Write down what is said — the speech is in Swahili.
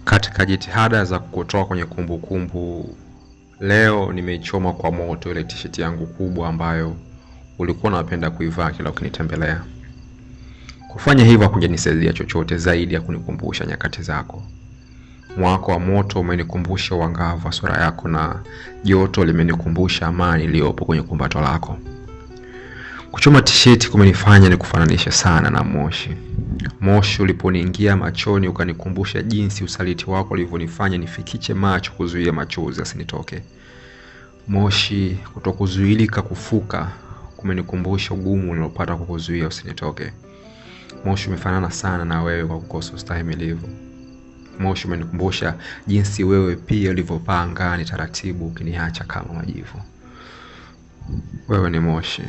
Katika jitihada za kukutoa kwenye kumbukumbu, leo nimeichoma kwa moto ile t-shirt yangu kubwa ambayo ulikuwa unapenda kuivaa kila ukinitembelea. Kufanya hivyo hakujanisaidia chochote zaidi ya kunikumbusha nyakati zako. Mwako wa moto umenikumbusha uangavu wa sura yako na joto limenikumbusha amani iliyopo kwenye kumbato lako. Kuchoma t-shirt kumenifanya nikufananishe sana na moshi. Moshi uliponiingia machoni ukanikumbusha jinsi usaliti wako ulivyonifanya nifikiche macho kuzuia machozi yasinitoke. Moshi kutokuzuilika kufuka kumenikumbusha ugumu nilopata kukuzuia usinitoke. Moshi umefanana sana na wewe kwa kukosa ustahimilivu. Moshi umenikumbusha jinsi wewe pia ulivyopaa angani taratibu ukiniacha kama majivu. Wewe ni moshi.